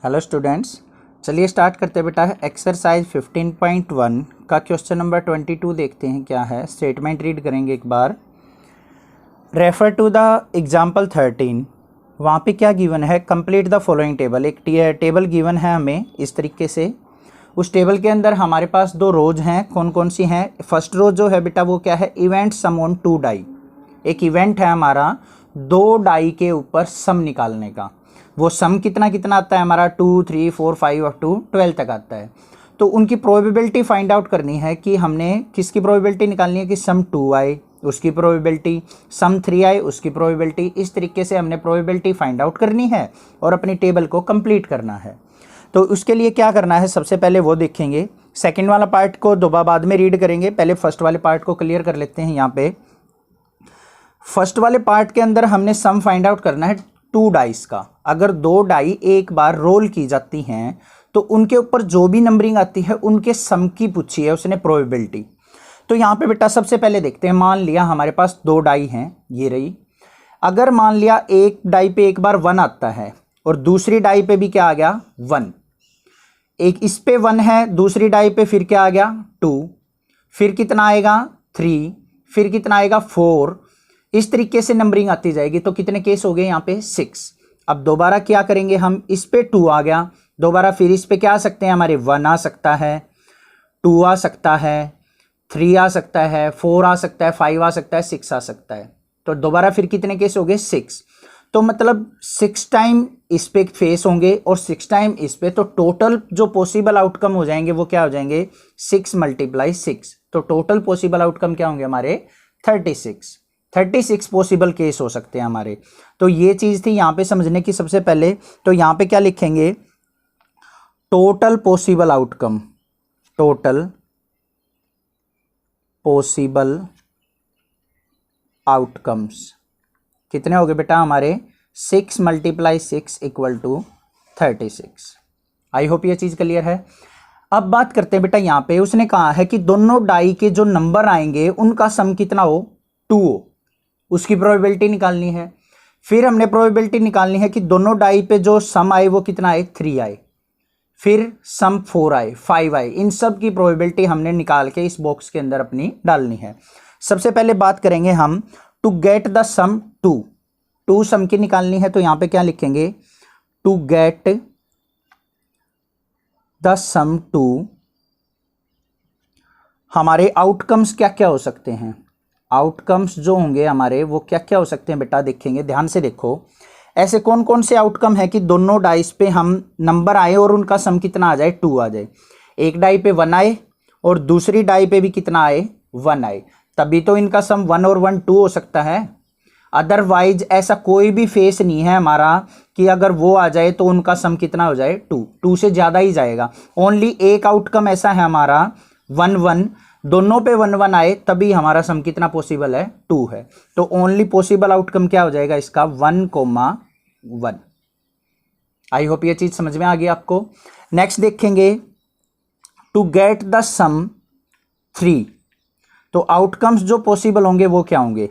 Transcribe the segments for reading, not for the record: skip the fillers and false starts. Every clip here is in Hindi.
हेलो स्टूडेंट्स, चलिए स्टार्ट करते हैं बेटा। एक्सरसाइज 15.1 का क्वेश्चन नंबर 22 देखते हैं क्या है। स्टेटमेंट रीड करेंगे एक बार। Refer to the example 13। वहाँ पे क्या गिवन है, कंप्लीट द फॉलोइंग टेबल। एक टेबल गिवन है हमें इस तरीके से। उस टेबल के अंदर हमारे पास दो रोज हैं। कौन कौन सी हैं? फर्स्ट रोज जो है बेटा वो क्या है, इवेंट सम ऑन 2 डाई। एक इवेंट है हमारा 2 डाई के ऊपर सम निकालने का। वो सम कितना कितना आता है हमारा, 2, 3, 4, 5 अप टू 12 तक आता है। तो उनकी प्रोबेबिलिटी फाइंड आउट करनी है कि हमने किसकी प्रोबेबिलिटी निकालनी है कि सम 2 आए उसकी प्रोबेबिलिटी, सम 3 आए उसकी प्रोबेबिलिटी। इस तरीके से हमने प्रोबेबिलिटी फाइंड आउट करनी है और अपनी टेबल को कंप्लीट करना है। तो उसके लिए क्या करना है, सबसे पहले वो देखेंगे। सेकेंड वाला पार्ट को दोबारा बाद में रीड करेंगे, पहले फर्स्ट वाले पार्ट को क्लियर कर लेते हैं। यहाँ पे फर्स्ट वाले पार्ट के अंदर हमने सम फाइंड आउट करना है 2 डाइस का। अगर 2 डाई एक बार रोल की जाती हैं तो उनके ऊपर जो भी नंबरिंग आती है उनके सम की पूछी है उसने प्रोबेबिलिटी। तो यहाँ पे बेटा सबसे पहले देखते हैं। मान लिया हमारे पास 2 डाई हैं, ये रही। अगर मान लिया एक डाई पे एक बार 1 आता है और दूसरी डाई पे भी क्या आ गया, 1। एक इस पे 1 है, दूसरी डाई पे फिर क्या आ गया, 2। फिर कितना आएगा, 3। फिर कितना आएगा, 4। इस तरीके से नंबरिंग आती जाएगी। तो कितने केस हो गए यहाँ पे, 6। अब दोबारा क्या करेंगे हम, इस पे 2 आ गया, दोबारा फिर इस पे क्या आ सकते हैं हमारे, 1 आ सकता है, 2 आ सकता है, 3 आ सकता है, 4 आ सकता है, 5 आ सकता है, 6 आ सकता है। तो दोबारा फिर कितने केस हो गए, 6। तो मतलब 6 टाइम इस पे फेस होंगे और 6 टाइम इस पे। तो टोटल जो पॉसिबल आउटकम हो जाएंगे वो क्या हो जाएंगे, 6 × 6। तो टोटल पॉसिबल आउटकम क्या होंगे हमारे, 36 पॉसिबल केस हो सकते हैं हमारे। तो ये चीज थी यहाँ पे समझने की। सबसे पहले तो यहाँ पे क्या लिखेंगे, total possible outcome. Total possible outcomes कितने हो गए बेटा हमारे, 6 × 6 = 36। आई होप ये चीज क्लियर है। अब बात करते हैं बेटा, यहाँ पे उसने कहा है कि दोनों डाई के जो नंबर आएंगे उनका सम कितना हो, 2 हो, उसकी प्रोबेबिलिटी निकालनी है। फिर हमने प्रोबेबिलिटी निकालनी है कि दोनों डाई पे जो सम आए वो कितना आए, 3 आए। फिर सम 4 आए, 5 आए। इन सब की प्रोबेबिलिटी हमने निकाल के इस बॉक्स के अंदर अपनी डालनी है। सबसे पहले बात करेंगे हम टू गेट द सम 2 सम की निकालनी है। तो यहां पे क्या लिखेंगे, टू गेट द सम 2 हमारे आउटकम्स क्या क्या हो सकते हैं। आउटकम्स जो होंगे हमारे वो क्या क्या हो सकते हैं बेटा, देखेंगे ध्यान से देखो। ऐसे कौन कौन से आउटकम है कि दोनों डाइस पे हम नंबर आए और उनका सम कितना आ जाए, 2 आ जाए। एक डाई पे 1 आए और दूसरी डाई पे भी कितना आए, 1 आए, तभी तो इनका सम 1 और 1 2 हो सकता है। अदरवाइज ऐसा कोई भी फेस नहीं है हमारा कि अगर वो आ जाए तो उनका सम कितना हो जाए, 2 से ज्यादा ही जाएगा। ओनली एक आउटकम ऐसा है हमारा 1 1, दोनों पे 1 1 आए तभी हमारा सम कितना पॉसिबल है, 2 है। तो ओनली पॉसिबल आउटकम क्या हो जाएगा इसका, 1, 1। आई होप ये चीज समझ में आ गई आपको। नेक्स्ट देखेंगे, टू गेट द सम 3। तो आउटकम्स जो पॉसिबल होंगे वो क्या होंगे,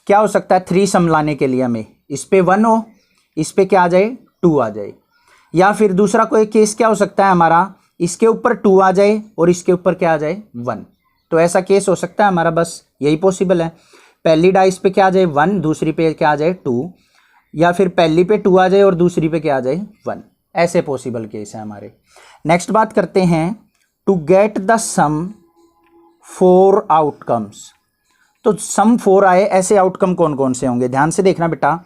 क्या हो सकता है 3 सम लाने के लिए हमें इस पे 1 हो, इस पे क्या आ जाए, 2 आ जाए। या फिर दूसरा कोई केस क्या हो सकता है हमारा, इसके ऊपर 2 आ जाए और इसके ऊपर क्या आ जाए, 1। तो ऐसा केस हो सकता है हमारा, बस यही पॉसिबल है। पहली डाइस पे क्या आ जाए, 1, दूसरी पे क्या आ जाए, 2। या फिर पहली पे 2 आ जाए और दूसरी पे क्या आ जाए, 1। ऐसे पॉसिबल केस है हमारे। नेक्स्ट बात करते हैं, to get the sum 4 outcomes. तो सम 4 आए, ऐसे आउटकम कौन कौन से होंगे, ध्यान से देखना बेटा।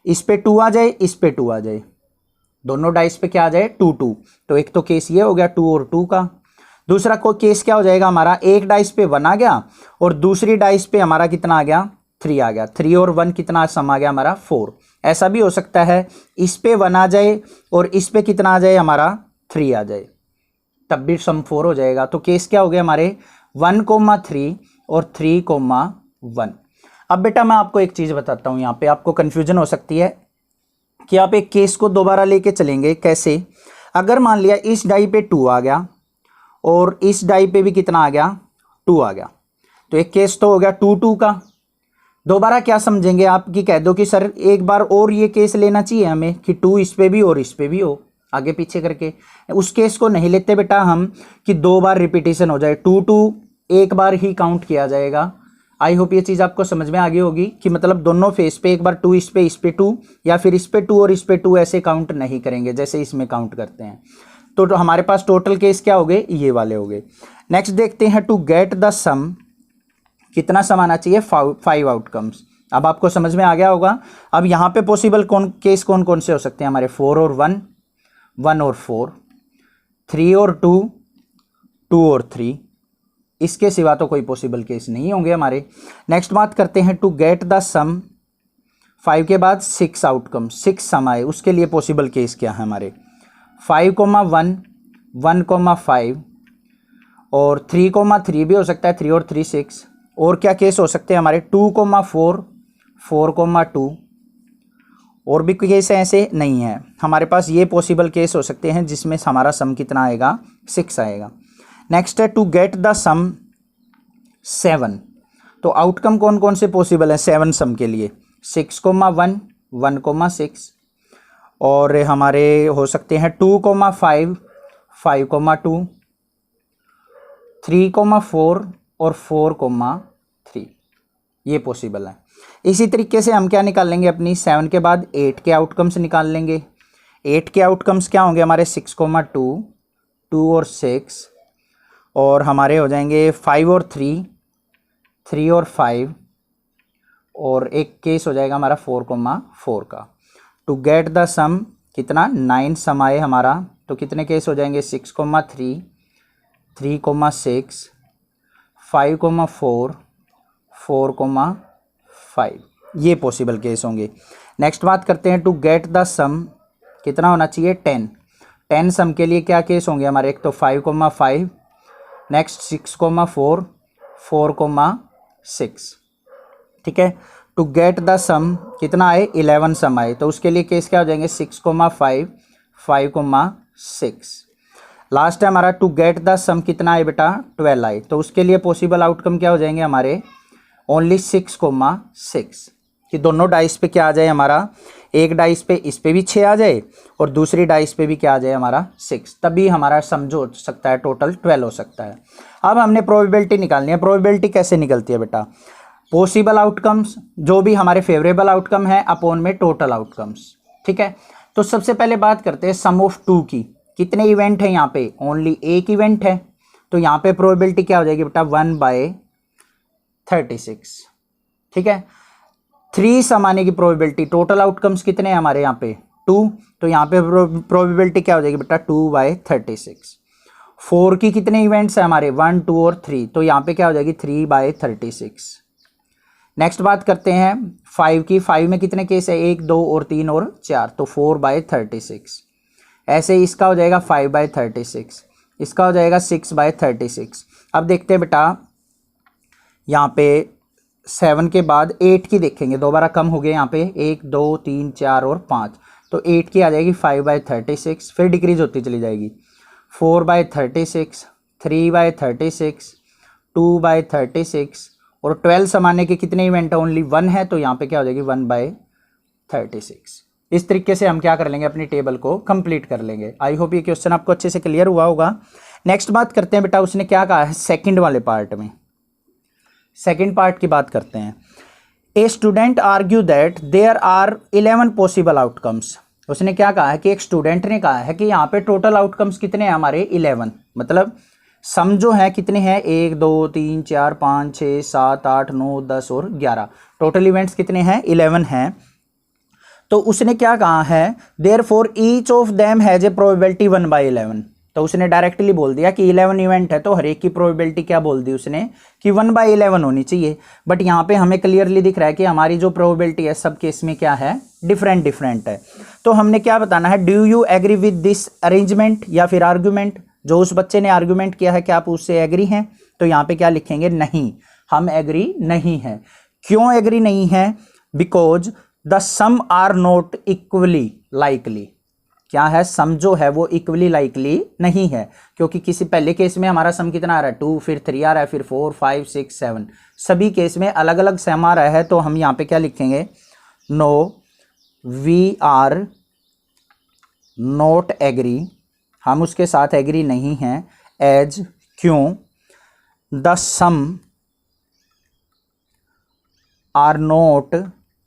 इस पे 2 आ जाए, इस पे 2 आ जाए, दोनों डाइस पे क्या आ जाए, 2 2। तो एक तो केस ये हो गया 2 और 2 का। दूसरा कोई केस क्या हो जाएगा हमारा, एक डाइस पे 1 आ गया और दूसरी डाइस पे हमारा कितना आ गया, 3 आ गया। 3 और 1 कितना सम आ गया हमारा, 4। ऐसा भी हो सकता है इस पे 1 आ जाए और इस पे कितना आ जाए हमारा, 3 आ जाए, तब भी सम 4 हो जाएगा। तो केस क्या हो गया हमारे, 1, 3 और 3, 1। अब बेटा मैं आपको एक चीज बताता हूं, यहाँ पे आपको कंफ्यूजन हो सकती है कि आप एक केस को दोबारा लेके चलेंगे कैसे। अगर मान लिया इस डाई पे 2 आ गया और इस डाई पे भी कितना आ गया, 2 आ गया, तो एक केस तो हो गया 2 2 का। दोबारा क्या समझेंगे आप कि कह दो कि सर एक बार और ये केस लेना चाहिए हमें कि 2 इस पे भी और इस पे भी हो। आगे पीछे करके। उस केस को नहीं लेते बेटा हम कि 2 बार रिपीटेशन हो जाए, 2 2 एक बार ही काउंट किया जाएगा। आई होप ये चीज़ आपको समझ में आ गई होगी कि मतलब दोनों फेस पे एक बार 2 इस पे 2 या फिर इस पे 2 और इस पे 2 ऐसे काउंट नहीं करेंगे जैसे इसमें काउंट करते हैं। तो हमारे पास टोटल केस क्या हो गए, ये वाले हो गए। नेक्स्ट देखते हैं टू गेट द सम, कितना सम आना चाहिए, 5 आउटकम्स। अब आपको समझ में आ गया होगा। अब यहाँ पे पॉसिबल केस कौन कौन से हो सकते हैं हमारे, 4 और 1, 1 और 4, 3 और 2, 2 और 3, इसके सिवा तो कोई पॉसिबल केस नहीं होंगे हमारे। नेक्स्ट बात करते हैं टू गेट द सम, 5 के बाद 6 आउटकम, 6 सम आए, उसके लिए पॉसिबल केस क्या है हमारे, 5,1, 1,5 और 3,3 भी हो सकता है, 3 और 3 6। और क्या केस हो सकते हैं हमारे, 2,4, 4,2 और भी केस ऐसे नहीं है हमारे पास। ये पॉसिबल केस हो सकते हैं जिसमें हमारा सम कितना आएगा, 6 आएगा। नेक्स्ट है टू गेट द सम 7, तो आउटकम कौन कौन से पॉसिबल है 7 सम के लिए, 6,1, 1,6 और हमारे हो सकते हैं 2,5, 5,2, 3,4 और 4,3, ये पॉसिबल है। इसी तरीके से हम क्या निकाल लेंगे अपनी 7 के बाद 8 के आउटकम्स निकाल लेंगे। 8 के आउटकम्स क्या होंगे हमारे, 6,2, 2 और 6 और हमारे हो जाएंगे 5 और 3, 3 और 5 और एक केस हो जाएगा हमारा 4,4 का। टू गेट द सम कितना, 9 सम आए हमारा, तो कितने केस हो जाएंगे, 6,3, 3,6, 5,4, 4,5, ये पॉसिबल केस होंगे। नेक्स्ट बात करते हैं टू गेट द सम, कितना होना चाहिए, 10। 10 सम के लिए क्या केस होंगे हमारे, एक तो 5,5, नेक्स्ट 6,4, 4,6, ठीक है। टू गेट द सम कितना आए, 11 सम आए, तो उसके लिए केस क्या हो जाएंगे, 6,5, 5,6। लास्ट है हमारा टू गेट द सम कितना आए बेटा, 12 आए, तो उसके लिए पॉसिबल आउटकम क्या हो जाएंगे हमारे, ओनली 6,6 कि दोनों डाइस पे क्या आ जाए हमारा, एक डाइस पे इस पे भी 6 आ जाए और दूसरी डाइस पे भी क्या आ जाए हमारा 6, तभी हमारा सम जो हो सकता है टोटल 12 हो सकता है। अब हमने प्रोबेबिलिटी निकालनी है। प्रोबेबिलिटी कैसे निकलती है बेटा, पॉसिबल आउटकम्स जो भी हमारे फेवरेबल आउटकम है अपॉन में टोटल आउटकम्स, ठीक है। तो सबसे पहले बात करते हैं सम ऑफ 2 की, कितने इवेंट है यहाँ पे, ओनली एक इवेंट है, तो यहाँ पे प्रोबेबिलिटी क्या हो जाएगी बेटा, 1/36, ठीक है। 3 सम आने की प्रोबेबिलिटी, टोटल आउटकम्स कितने हैं हमारे यहाँ पे 2, तो यहाँ पे प्रोबेबिलिटी क्या हो जाएगी बेटा, 2/36। 4 की कितने इवेंट्स हैं हमारे, 1, 2 और 3, तो यहाँ पे क्या हो जाएगी 3/36। नेक्स्ट बात करते हैं 5 की, 5 में कितने केस है, 1, 2 और 3 और 4, तो 4/36। ऐसे इसका हो जाएगा 5/36, इसका हो जाएगा 6/36। अब देखते हैं बेटा यहाँ पे 7 के बाद 8 की देखेंगे, दोबारा कम हो गए यहाँ पे, 1, 2, 3, 4 और 5, तो 8 की आ जाएगी 5/36, फिर डिक्रीज होती चली जाएगी, 4/36, 3/36, 2/36 और 12 समाने के कितने इवेंट है, ओनली 1 है, तो यहाँ पे क्या हो जाएगी 1/36। इस तरीके से हम क्या कर लेंगे, अपनी टेबल को कंप्लीट कर लेंगे। आई होप ये क्वेश्चन आपको अच्छे से क्लियर हुआ होगा। नेक्स्ट बात करते हैं बेटा, उसने क्या कहा है सेकंड वाले पार्ट में, सेकंड पार्ट की बात करते हैं। A student argue that there are 11 possible outcomes. उसने क्या कहा है कि एक स्टूडेंट ने कहा है कि यहाँ पे टोटल आउटकम्स कितने हैं हमारे, 11, मतलब सम जो है कितने हैं, 1, 2, 3, 4, 5, 6, 7, 8, 9, 10 और 11, टोटल इवेंट्स कितने हैं, 11 हैं। तो उसने क्या कहा है, therefore each of them has a probability 1/11, तो उसने डायरेक्टली बोल दिया कि 11 इवेंट है तो हर एक की प्रोबेबिलिटी क्या बोल दी उसने कि 1/11 होनी चाहिए। बट यहाँ पे हमें क्लियरली दिख रहा है कि हमारी जो प्रोबेबिलिटी है सब केस में क्या है, डिफरेंट डिफरेंट है। तो हमने क्या बताना है, do you agree with this arrangement या फिर आर्ग्यूमेंट, जो उस बच्चे ने आर्ग्यूमेंट किया है क्या आप उससे एग्री हैं, तो यहाँ पे क्या लिखेंगे, नहीं, हम एग्री नहीं हैं। क्यों एग्री नहीं है, because the sum are not equally likely, क्या है, सम जो है वो इक्वली लाइकली नहीं है, क्योंकि किसी पहले केस में हमारा सम कितना आ रहा है 2, फिर 3 आ रहा है, फिर 4, 5, 6, 7, सभी केस में अलग अलग सम आ रहा है। तो हम यहाँ पे क्या लिखेंगे, no we are not agree, हम उसके साथ एग्री नहीं हैं, एज क्यों, the sum are not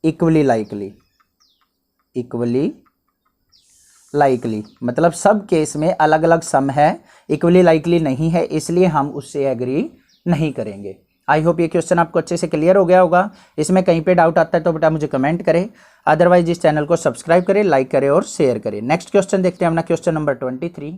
equally likely, equally likely मतलब सब केस में अलग अलग सम है, इक्वली लाइकली नहीं है, इसलिए हम उससे एग्री नहीं करेंगे। आई होप ये क्वेश्चन आपको अच्छे से क्लियर हो गया होगा। इसमें कहीं पे डाउट आता है तो बेटा मुझे कमेंट करें, अदरवाइज इस चैनल को सब्सक्राइब करें, लाइक करें और शेयर करें। नेक्स्ट क्वेश्चन देखते हैं अपना क्वेश्चन नंबर 23।